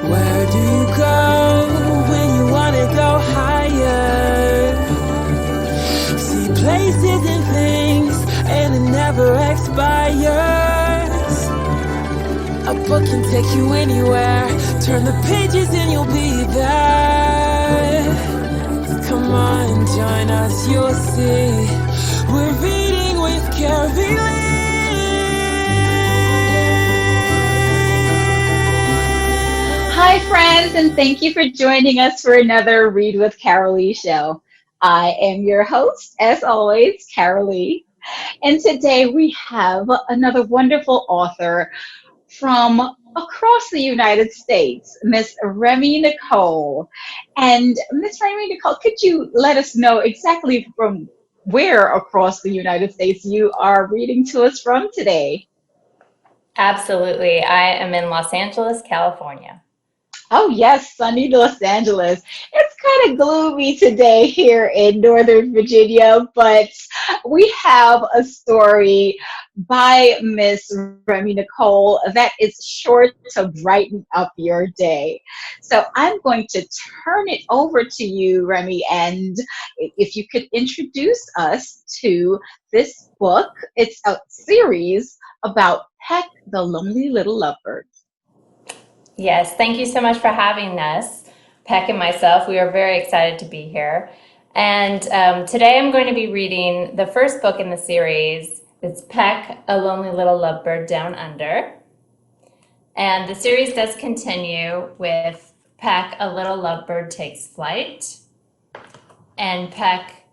Where do you go when you wanna go higher? See places and things, and it never expires. A book can take you anywhere. Turn the pages and you'll be there. Come on, join us, you'll see. We're reading with Carylee. Hi, friends, and thank you for joining us for another Read with Carylee show. I am your host, as always, Carylee, and today we have another wonderful author from across the United States, Miss Remi Nicole. And Miss Remi Nicole, could you let us know exactly from where across the United States you are reading to us from today? Absolutely. I am in Los Angeles, California. Oh, yes, sunny Los Angeles. It's kind of gloomy today here in Northern Virginia, but we have a story by Miss Remi Nicole that is sure to brighten up your day. So I'm going to turn it over to you, Remi, and if you could introduce us to this book. It's a series about Peck, the lonely little lovebird. Yes, thank you so much for having us, Peck and myself. We are very excited to be here. And today I'm going to be reading the first book in the series. It's Peck, A Lonely Little Lovebird Down Under. And the series does continue with Peck, A Little Lovebird Takes Flight, and Peck,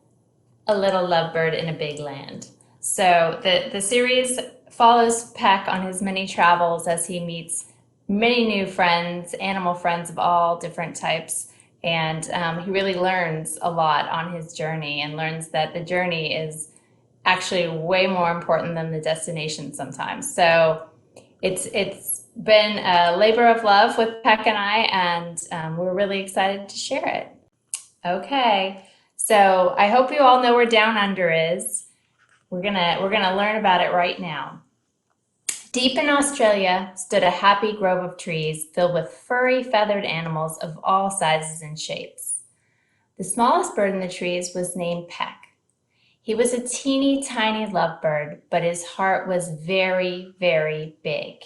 A Little Lovebird in a Big Land. So the series follows Peck on his many travels as he meets many new friends, animal friends of all different types. And he really learns a lot on his journey and learns that the journey is actually way more important than the destination sometimes. So it's been a labor of love with Peck and I, and we're really excited to share it. Okay, so I hope you all know where Down Under is. We're gonna learn about it right now. Deep in Australia stood a happy grove of trees filled with furry, feathered animals of all sizes and shapes. The smallest bird in the trees was named Peck. He was a teeny tiny lovebird, but his heart was very, very big.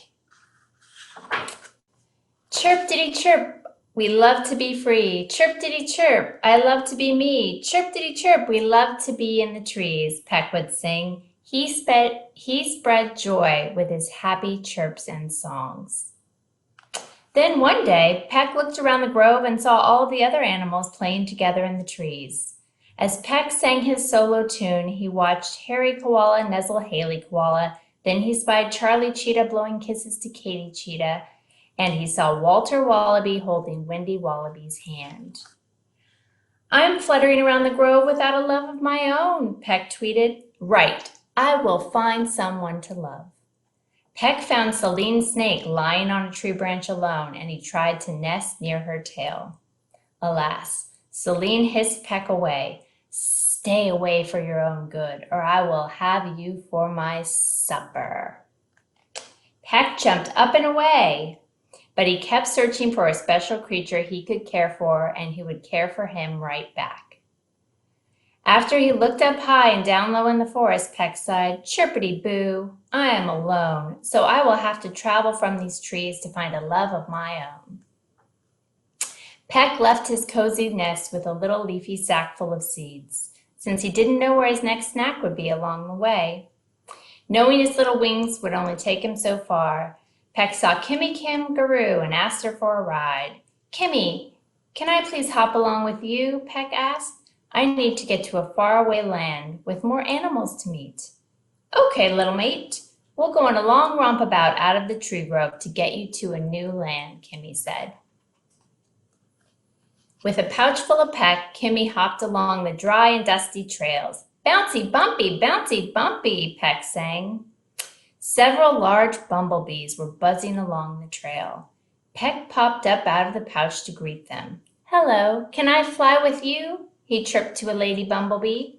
Chirp diddy chirp, we love to be free. Chirp diddy chirp, I love to be me. Chirp diddy chirp, we love to be in the trees, Peck would sing. He spread joy with his happy chirps and songs. Then one day, Peck looked around the grove and saw all of the other animals playing together in the trees. As Peck sang his solo tune, he watched Hairy Koala nuzzle Haley Koala. Then he spied Charlie Cheetah blowing kisses to Katie Cheetah. And he saw Walter Wallaby holding Wendy Wallaby's hand. I'm fluttering around the grove without a love of my own, Peck tweeted. Right. I will find someone to love. Peck found Celine Snake lying on a tree branch alone, and he tried to nest near her tail. Alas, Celine hissed Peck away. Stay away for your own good, or I will have you for my supper. Peck jumped up and away, but he kept searching for a special creature he could care for, and who would care for him right back. After he looked up high and down low in the forest, Peck sighed, Chirpity-boo, I am alone, so I will have to travel from these trees to find a love of my own. Peck left his cozy nest with a little leafy sack full of seeds, since he didn't know where his next snack would be along the way. Knowing his little wings would only take him so far, Peck saw Kimmy Kangaroo and asked her for a ride. Kimmy, can I please hop along with you? Peck asked. I need to get to a faraway land with more animals to meet. Okay, little mate, we'll go on a long rompabout out of the tree grove to get you to a new land, Kimmy said. With a pouch full of Peck, Kimmy hopped along the dry and dusty trails. Bouncy, bumpy, Peck sang. Several large bumblebees were buzzing along the trail. Peck popped up out of the pouch to greet them. Hello, can I fly with you? He chirped to a lady bumblebee.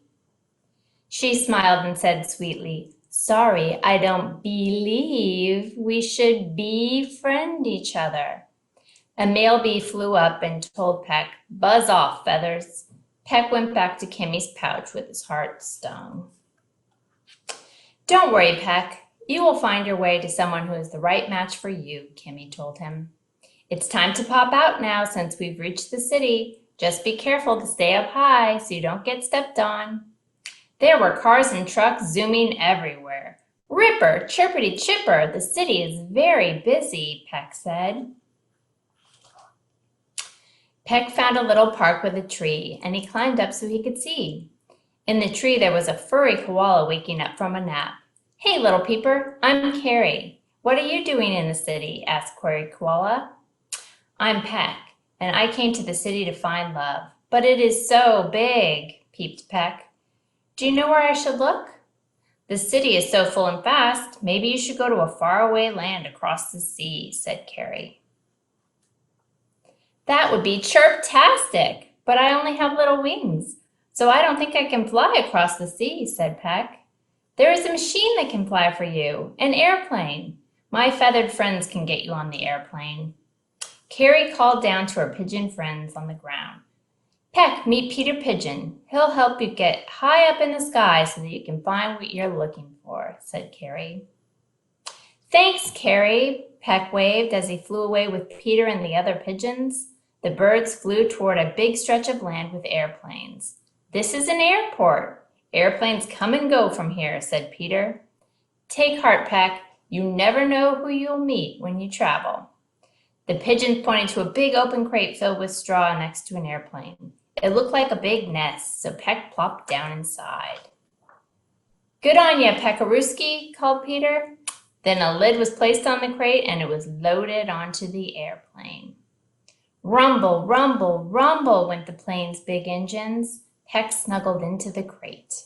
She smiled and said sweetly, Sorry, I don't believe we should befriend each other. A male bee flew up and told Peck, "Buzz off, Feathers." Peck went back to Kimmy's pouch with his heart stung. "Don't worry, Peck. You will find your way to someone who is the right match for you," Kimmy told him. "It's time to pop out now since we've reached the city. Just be careful to stay up high so you don't get stepped on." There were cars and trucks zooming everywhere. "Ripper, chirpity chipper, the city is very busy," Peck said. Peck found a little park with a tree, and he climbed up so he could see. In the tree there was a furry koala waking up from a nap. "Hey, little peeper, I'm Carrie. What are you doing in the city?" asked Query Koala. "I'm Peck, and I came to the city to find love. But it is so big," peeped Peck. "Do you know where I should look?" "The city is so full and fast, maybe you should go to a faraway land across the sea," said Carrie. "That would be chirp-tastic, but I only have little wings, so I don't think I can fly across the sea," said Peck. "There is a machine that can fly for you, an airplane. My feathered friends can get you on the airplane." Carrie called down to her pigeon friends on the ground. "Peck, meet Peter Pigeon. He'll help you get high up in the sky so that you can find what you're looking for," said Carrie. "Thanks, Carrie," Peck waved as he flew away with Peter and the other pigeons. The birds flew toward a big stretch of land with airplanes. "This is an airport. Airplanes come and go from here," said Peter. "Take heart, Peck. You never know who you'll meet when you travel." The pigeons pointed to a big open crate filled with straw next to an airplane. It looked like a big nest, so Peck plopped down inside. "Good on ya, Peckarooski," called Peter. Then a lid was placed on the crate and it was loaded onto the airplane. Rumble, rumble, rumble went the plane's big engines. Peck snuggled into the crate.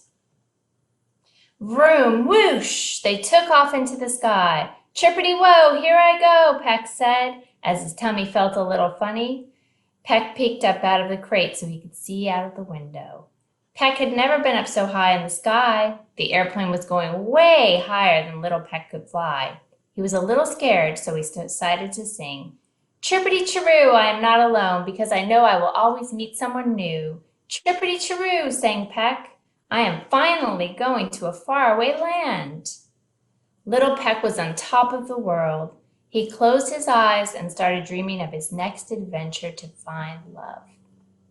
Vroom, whoosh, they took off into the sky. "Chirpity-whoa, here I go," Peck said, as his tummy felt a little funny. Peck peeked up out of the crate so he could see out of the window. Peck had never been up so high in the sky. The airplane was going way higher than little Peck could fly. He was a little scared, so he decided to sing. "Chirpity-chiroo, I am not alone, because I know I will always meet someone new. Chirpity-chiroo," sang Peck. "I am finally going to a faraway land." Little Peck was on top of the world. He closed his eyes and started dreaming of his next adventure to find love.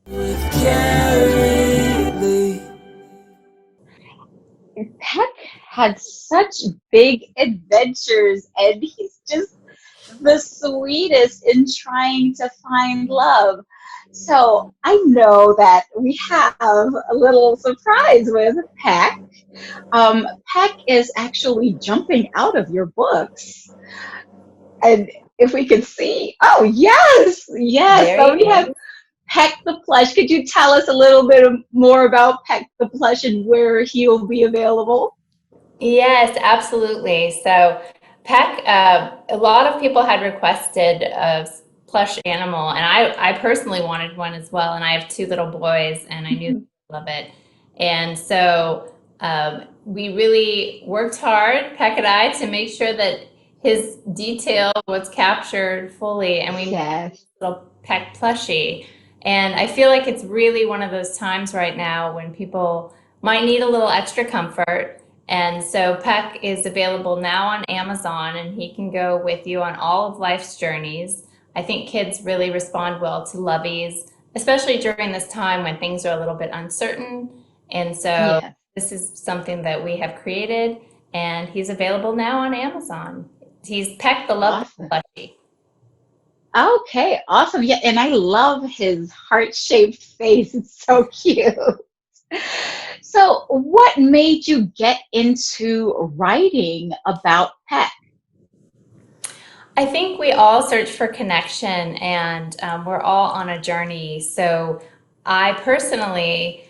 With Carylee. Peck had such big adventures, and he's just the sweetest in trying to find love. So I know that we have a little surprise with Peck. Peck is actually jumping out of your books. And if we could see, oh, yes, yes. There So he we have is. Peck the plush. Could you tell us a little bit more about Peck the plush and where he'll be available? Yes, absolutely. So Peck, a lot of people had requested a plush animal, and I personally wanted one as well. And I have two little boys, and I knew they'd love it. And so we really worked hard, Peck and I, to make sure that his detail was captured fully, and we made Yes. a little Peck plushie. And I feel like it's really one of those times right now when people might need a little extra comfort. And so Peck is available now on Amazon, and he can go with you on all of life's journeys. I think kids really respond well to loveys, especially during this time when things are a little bit uncertain. And so Yes. this is something that we have created, and he's available now on Amazon. He's Peck the Love Awesome. Plushie. Okay, awesome. Yeah, and I love his heart-shaped face. It's so cute. So, what made you get into writing about Peck? I think we all search for connection, and we're all on a journey. So I personally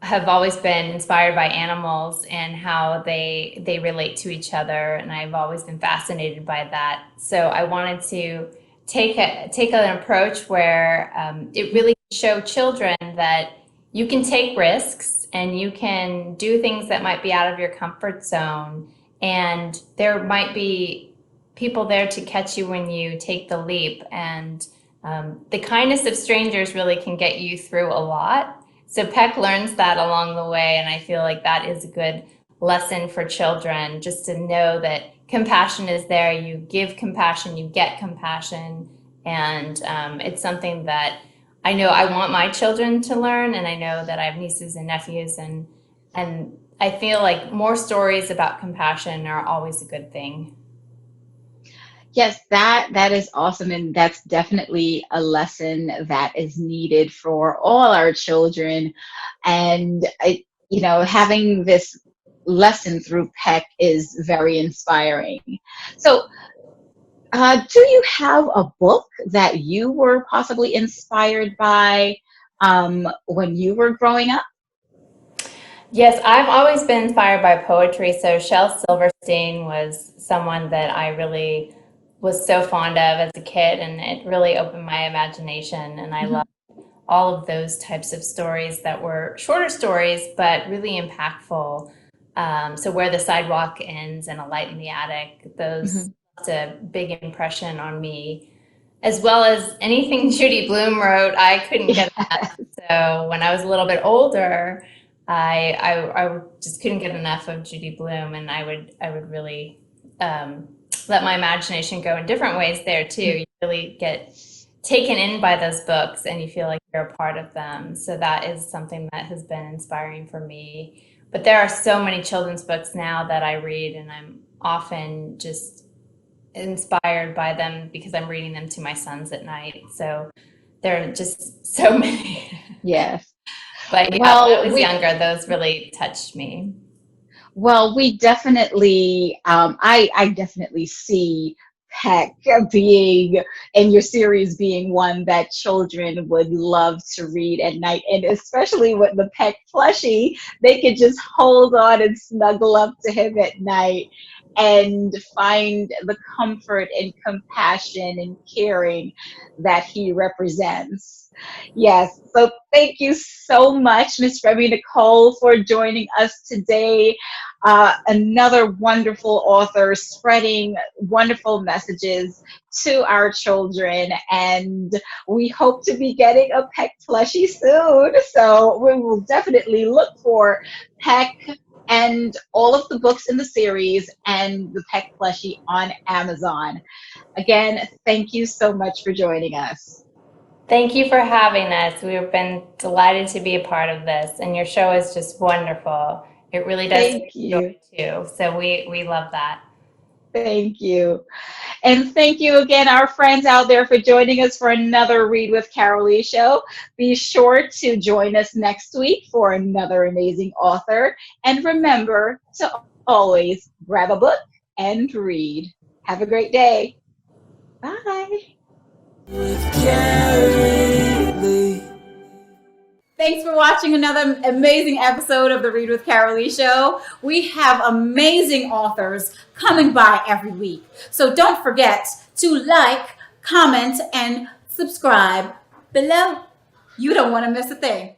have always been inspired by animals and how they relate to each other, and I've always been fascinated by that. So I wanted to take an approach where it really show children that you can take risks and you can do things that might be out of your comfort zone, and there might be people there to catch you when you take the leap, and The kindness of strangers really can get you through a lot. So Peck learns that along the way, and I feel like that is a good lesson for children, just to know that compassion is there. You give compassion, you get compassion, and it's something that I know I want my children to learn, and I know that I have nieces and nephews, and I feel like more stories about compassion are always a good thing. Yes, that is awesome, and that's definitely a lesson that is needed for all our children. And having this lesson through Peck is very inspiring. So, do you have a book that you were possibly inspired by when you were growing up? Yes, I've always been inspired by poetry. So Shel Silverstein was someone that I really was so fond of as a kid, and it really opened my imagination. And I love Mhm. all of those types of stories that were shorter stories, but really impactful. So Where the Sidewalk Ends and A Light in the Attic, those Mhm. left a big impression on me, as well as anything Judy Blume wrote. I couldn't get enough. So when I was a little bit older, I just couldn't get enough of Judy Blume, and I would really let my imagination go in different ways there too. You really get taken in by those books, and you feel like you're a part of them. So that is something that has been inspiring for me. But there are so many children's books now that I read, and I'm often just inspired by them because I'm reading them to my sons at night. So there are just so many. Yes. But yeah, when I Well, was we younger, those really touched me. Well, we definitely, I definitely see Peck being, and your series being one that children would love to read at night. And especially with the Peck plushie, they could just hold on and snuggle up to him at night and find the comfort and compassion and caring that he represents. Yes, so thank you so much, Miss Remi Nicole, for joining us today. Another wonderful author spreading wonderful messages to our children. And we hope to be getting a Peck plushie soon. So we will definitely look for Peck and all of the books in the series and the Peck plushie on Amazon. Again, thank you so much for joining us. Thank you for having us. We've been delighted to be a part of this, and your show is just wonderful. It really does bring Thank you. joy too. So we love that. Thank you. And thank you again, our friends out there, for joining us for another Read with Carylee show. Be sure to join us next week for another amazing author. And remember to always grab a book and read. Have a great day. Bye. With Carylee. Thanks for watching another amazing episode of the Read with Carylee show. We have amazing authors coming by every week. So don't forget to like, comment, and subscribe below. You don't want to miss a thing.